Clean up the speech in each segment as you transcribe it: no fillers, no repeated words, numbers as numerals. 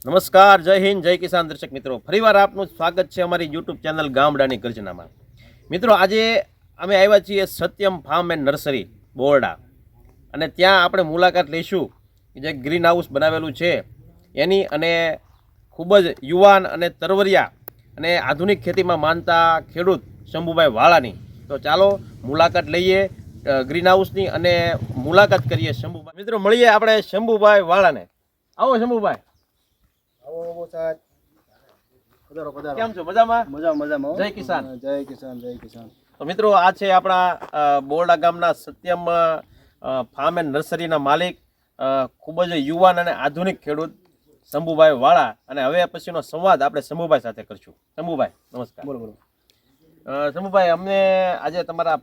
નમસ્કાર, જય હિન્દ, જય કિસાન દર્શક મિત્રો. ફરીવાર આપનું સ્વાગત છે અમારી યુટ્યુબ ચેનલ ગામડાની ગર્જનામાં. મિત્રો, આજે અમે આવ્યા છીએ Satyam farm and nursery Borda, અને ત્યાં આપણે મુલાકાત લઈશું જે ગ્રીન હાઉસ બનાવેલું છે એની, અને ખૂબ જ યુવાન અને તરવરિયા અને આધુનિક ખેતીમાં માનતા ખેડૂત શંભુભાઈ વાળાની. તો ચાલો મુલાકાત લઈએ ગ્રીન હાઉસની અને મુલાકાત કરીએ શંભુભાઈ. મિત્રો, મળીએ આપણે શંભુભાઈ વાળાને. આવો શંભુભાઈ. કેમ છો? મજામાં? મજામાં. જય કિસાન. જય કિસાન, જય કિસાન. તો મિત્રો, આ છે આપણા બોરડા ગામના સત્યમ ફાર્મ એન્ડ નર્સરીના માલિક, ખૂબ જ યુવાન અને આધુનિક ખેડૂત શંભુભાઈ વાળા. અને હવે પછીનો સંવાદ આપણે શંભુભાઈ સાથે કરશું. શંભુભાઈ, નમસ્કાર. બોલો બોલો. શંભુભાઈ, અમને આજે તમારા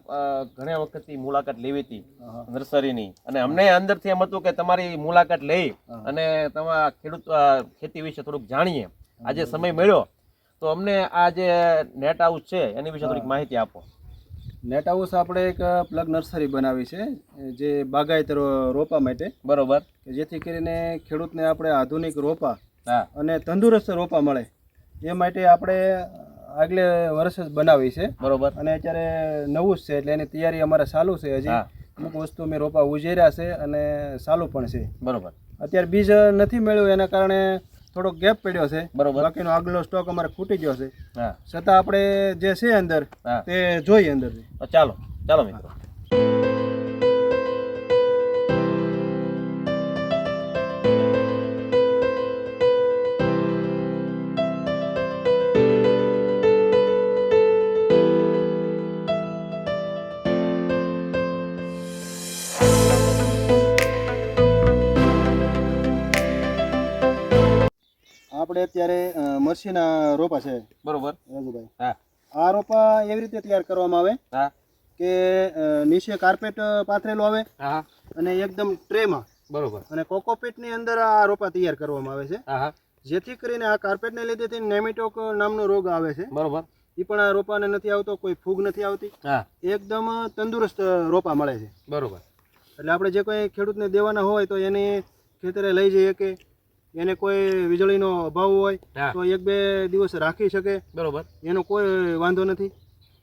ઘણા વખતથી મુલાકાત લેવી હતી નર્સરીની, અને અમને અંદરથી એમ હતું કે તમારી મુલાકાત લઈ અને તમારા ખેડૂત ખેતી વિશે થોડુંક જાણીએ. આજે સમય મળ્યો તો અમને આ જે નેટ હાઉસ છે એની વિશે થોડીક માહિતી આપો. નેટ હાઉસ આપણે એક પ્લગ નર્સરી બનાવી છે જે બાગાયત રોપા માટે, બરોબર, કે જેથી કરીને ખેડૂતને આપણે આધુનિક રોપા હા, અને તંદુરસ્ત રોપા મળે એ માટે આપણે આગલે વર્ષ જ બનાવી છે. બરોબર, અને અત્યારે નવું જ છે એટલે એની તૈયારી અમારે ચાલુ છે. હજી હા, અમુક વસ્તુ મેં રોપા ઉજેર્યા છે અને ચાલુ પણ છે. બરોબર, અત્યારે બીજ નથી મળ્યું એના કારણે થોડોક ગેપ પડ્યો છે. બરોબર, બાકીનો આગલો સ્ટોક અમારે ખૂટી ગયો છે. હા, છતાં આપણે જે છે અંદર હા, તે જોઈએ અંદરથી. તો ચાલો ચાલો મિત્રો. આપણે અત્યારે મરસીના રોપા છે બરોબર, રાજુભાઈ. હા, આ રોપા એવી રીતે તૈયાર કરવામાં આવે હા, કે નીચે કાર્પેટ પાથરેલું આવે હા, અને એકદમ ટ્રેમાં, બરોબર, અને કોકોપીટની અંદર આ રોપા તૈયાર કરવામાં આવે છે. હા, હા, જેથી કરીને આ કાર્પેટને લીધે નેમેટોક નામનો રોગ આવે છે બરોબર, એ પણ આ રોપાને નથી આવતો, કોઈ ફૂગ નથી આવતી, હા, એકદમ તંદુરસ્ત રોપા મળે છે. બરોબર, એટલે આપણે જે કોઈ ખેડૂતને દેવાના હોય તો એને ખેતરે લઈ જઈએ, કે એને કોઈ વીજળીનો અભાવ હોય હા, તો 1-2 દિવસ રાખી શકે, બરોબર, એનો કોઈ વાંધો નથી.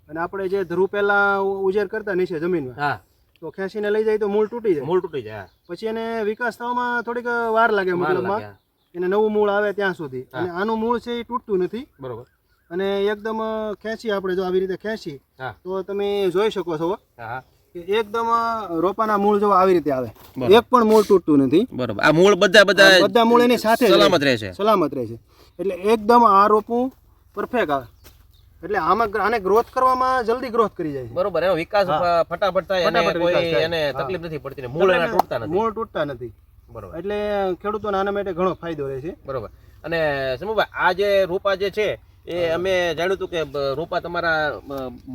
અને આપણે જે ધ્રુવ પહેલાં ઉજેર કરતા નીચે જમીનમાં, હા, તો ખેંચીને લઈ જાય તો મૂળ તૂટી જાય. મૂળ તૂટી જાય, પછી એને વિકાસ થવામાં થોડીક વાર લાગે, વાર મતલબમાં લાગે, એને નવું મૂળ આવે ત્યાં સુધી. હા. અને આનું મૂળ છે એ તૂટતું નથી. બરોબર, અને એકદમ ખેંચી, આપણે જો આવી રીતે ખેંચી હા, તો તમે જોઈ શકો છો હા, હા, કે એકદમ રોપાના મૂળ જો આવી રીતે આવે, બરોબર. એક પણ મૂળ તૂટતું નથી. બરોબર. આ મૂળ બધા બધા મૂળ એની સાથે જ સલામત રહે છે. સલામત રહે છે. એટલે એકદમ આ રોપું પરફેક્ટ આવે. એટલે આમાં આને ગ્રોથ કરવામાં જલ્દી ગ્રોથ કરી જાય છે. બરોબર, એનો વિકાસ ફટાફટ થાય અને ફટાફટ કોઈ વિકાસ થાય. એને હા. તકલીફ નથી પડતી ને મૂળ એના તૂટતા નથી. મૂળ તૂટતા નથી. બરોબર, એટલે ખેડૂતોને આના માટે ઘણો ફાયદો રહે છે. બરોબર. અને શંભુભાઈ, આ જે રોપા જે છે એ અમે જાણ્યું હતું કે રોપા તમારા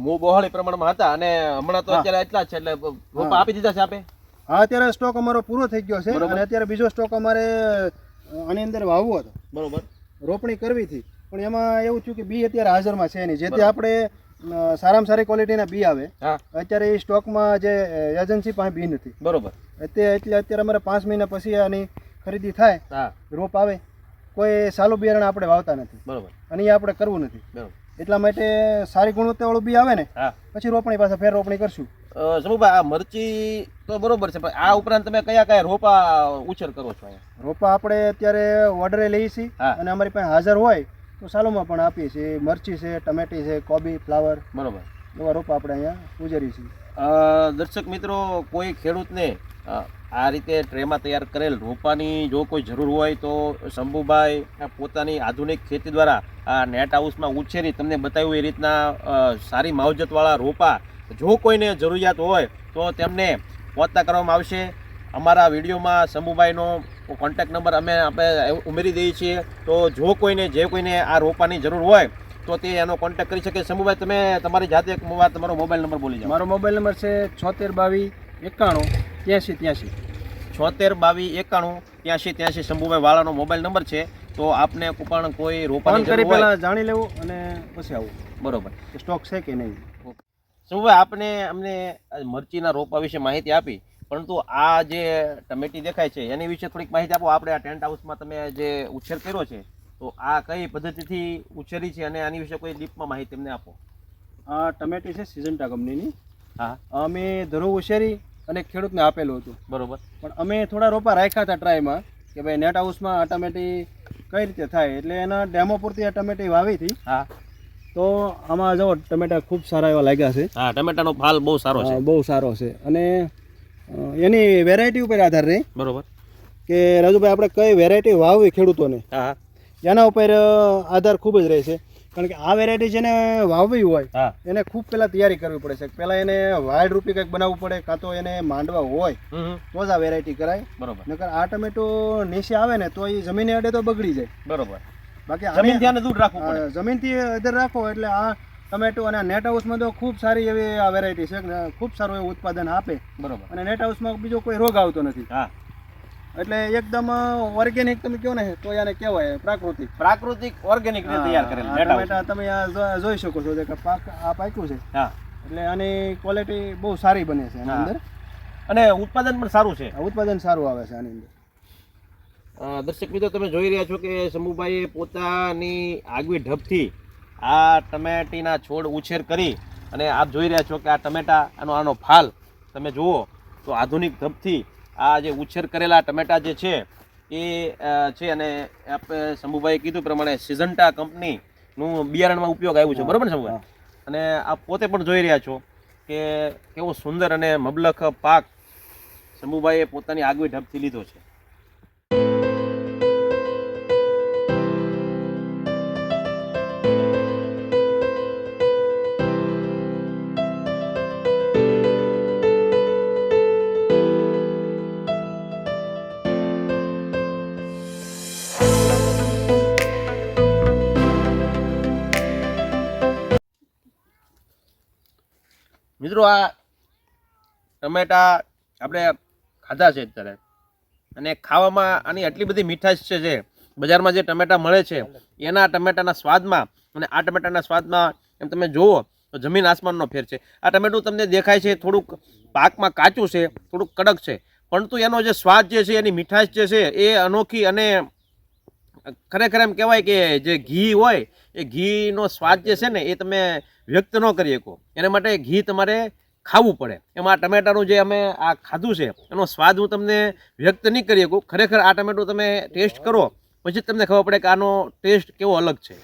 બહોળી પ્રમાણમાં હતા, અને હમણાં તો અત્યારે એટલા જ છે, એટલે રોપા આપી દીધા છે આપે? હા, અત્યારે સ્ટોક અમારો પૂરો થઈ ગયો છે. બરોબર. અને અત્યારે બીજો સ્ટોક અમારે આની અંદર વાવવો હતો, બરોબર, રોપણી કરવી હતી, પણ એમાં એવું થયું કે બી અત્યારે હાજરમાં છે નહીં. જેથી આપણે સારામાં સારી ક્વોલિટીના બી આવે. હા, અત્યારે એ સ્ટોકમાં જે એજન્સી પાસે બી નથી. બરોબર, એટલે અત્યારે અમારે 5 મહિના પછી આની ખરીદી થાય, હા, રોપ આવે, કોઈ સાલું બિયારણ આપણે વાવતા નથી, બરોબર, અને એ આપણે કરવું નથી. બરોબર, એટલા માટે સારી ગુણવત્તાવાળું બી આવે ને હા. પછી રોપણી પાસે ફેર રોપણી કરશું. શંભુભાઈ, આ મરચી તો બરોબર છે, પણ આ ઉપરાંત તમે કયા કયા રોપા ઉછેર કરો છો અહીંયા? રોપા આપણે અત્યારે ઓર્ડરે લઈએ છીએ, હા. અને અમારી પાસે હાજર હોય તો સાલુમાં પણ આપીએ છીએ. મરચી છે, ટમેટી છે, કોબી, ફ્લાવર, બરોબર. એવા રોપા આપણે અહીંયા ઉજેરીએ છીએ. દર્શક મિત્રો, કોઈ ખેડૂતને આ રીતે ટ્રેમાં તૈયાર કરેલ રોપાની જો કોઈ જરૂર હોય તો શંભુભાઈ પોતાની આધુનિક ખેતી દ્વારા આ નેટ હાઉસમાં ઉછેરી તમને બતાવ્યું એ રીતના સારી માવજતવાળા રોપા જો કોઈને જરૂરિયાત હોય તો તેમને પહોંચતા કરવામાં આવશે. અમારા વિડીયોમાં શંભુભાઈનો કોન્ટેક્ટ નંબર આપણે ઉમેરી દઈએ છીએ, તો જો કોઈને આ રોપાની જરૂર હોય તો તે એનો કોન્ટેક્ટ કરી શકે. શંભુભાઈ, તમે તમારી જાતે એક વાર તમારો મોબાઈલ નંબર બોલી જાઓ. મારો મોબાઈલ નંબર છે 76 22 91 83 76 22 91 83 શંભુભાઈ વાળાનો મોબાઈલ નંબર છે. તો આપને પણ કોઈ રોપાની ફોન કરી જરૂર હોય, પહેલા જાણી લેવું અને પછી આવું બરોબર. કે સ્ટોક છે કે નહીં. શંભુભાઈ, આપને અમને મરચીના રોપા વિશે માહિતી આપી, પરંતુ આ જે ટમેટી દેખાય છે એની વિશે થોડીક માહિતી આપો. આપણે આ ટેન્ટ હાઉસમાં તમે જે ઉછેર કર્યો છે તો આ કઈ પદ્ધતિથી ઉછેરી છે અને આની વિશે કોઈ ડીપમાં માહિતી અમને આપો. આ ટમેટી છે સિઝન્ટા કંપનીની. હા, અમે ધરું ઉછેરી અને ખેડૂતને આપેલું હતું. બરોબર. પણ અમે થોડા રોપા રાખ્યા હતા ટ્રાયમાં કે ભાઈ નેટ હાઉસમાં આ ટમેટી કઈ રીતે થાય, એટલે એના ડેમો પૂરતી આ ટમેટી વાવી હતી. હા, તો આમાં જો ટમેટા ખૂબ સારા એવા લાગ્યા છે. હા, ટમેટાનો ફાલ બહુ સારો છે. બહુ સારો છે. અને એની વેરાયટી ઉપર આધાર રહે બરોબર. કે રાજુભાઈ આપણે કઈ વેરાયટી વાવવી ખેડૂતોને, હા, એના ઉપર આધાર ખૂબ જ રહે છે. કારણ કે આ વેરાયટી જેને વાવવી હોય હા, એને ખૂબ પહેલાં તૈયારી કરવી પડે છે. પહેલાં એને વાઇલ્ડ રૂપી કંઈક બનાવવું પડે, કાં તો એને માંડવા હોય તો જ આ વેરાયટી કરાય. બરોબર. નકર આ ટમેટો નીચે આવે ને તો એ જમીને અડે તો બગડી જાય. બરોબર. બાકી જમીન ધ્યાન દૂર રાખવું પડે. જમીનથી અદર રાખો એટલે આ ટમેટો અને નેટ હાઉસમાં તો ખૂબ સારી એવી આ વેરાયટી છે, ખૂબ સારું એવું ઉત્પાદન આપે. બરોબર. અને નેટ હાઉસમાં બીજો કોઈ રોગ આવતો નથી. હા, એટલે એકદમ ઓર્ગેનિક તમે કહો ને તો એને કહેવાય પ્રાકૃતિક ઓર્ગેનિક રીતે તૈયાર કરેલ ટમેટા તમે આ જોઈ શકો છો કે આ પાક્યું છે. હા, એટલે આની ક્વોલિટી બહુ સારી બને છે આની અંદર, અને ઉત્પાદન પણ સારું છે. ઉત્પાદન સારું આવે છે આની અંદર. દર્શક મિત્રો, તમે જોઈ રહ્યા છો કે શંભુભાઈએ પોતાની આગવી ઢબથી આ ટમેટીના છોડ ઉછેર કરી અને આપ જોઈ રહ્યા છો કે આ ટમેટા આનો ફાલ તમે જુઓ તો આધુનિક ઢબથી આ જે ઉછેર કરેલા ટમેટા જે છે એ છે. અને આપણે શંભુભાઈએ કીધું પ્રમાણે સિઝન્ટા કંપનીનું બિયારણમાં ઉપયોગ આવ્યું છે. બરોબર ને શંભુભાઈ? અને આપ પોતે પણ જોઈ રહ્યા છો કે કેવો સુંદર અને મબલખ પાક શંભુભાઈએ પોતાની આગવી ઢબથી લીધો છે. મિત્રો, આ ટમેટા આપણે ખાધા છે અત્યારે, અને ખાવામાં આની આટલી બધી મીઠાશ છે. જે બજારમાં જે ટમેટા મળે છે એના ટમેટાના સ્વાદમાં અને આ ટમેટાના સ્વાદમાં એમ તમે જુઓ તો જમીન આસમાનનો ફેર છે. આ ટમેટું તમને દેખાય છે થોડુંક પાકમાં કાચું છે, થોડુંક કડક છે, પરંતુ એનો જે સ્વાદ જે છે, એની મીઠાશ જે છે એ અનોખી. અને ખરેખર એમ કહેવાય કે જે ઘી હોય એ ઘીનો સ્વાદ જે છે ને એ તમે વ્યક્ત ન કરી શકો. એના માટે ઘી તમારે ખાવું પડે. એમાં આ ટમેટાનું જે અમે આ ખાધું છે એનો સ્વાદ હું તમને વ્યક્ત નહીં કરી શકું. ખરેખર આ ટમેટું તમે ટેસ્ટ કરો પછી જ તમને ખબર પડે કે આનો ટેસ્ટ કેવો અલગ છે.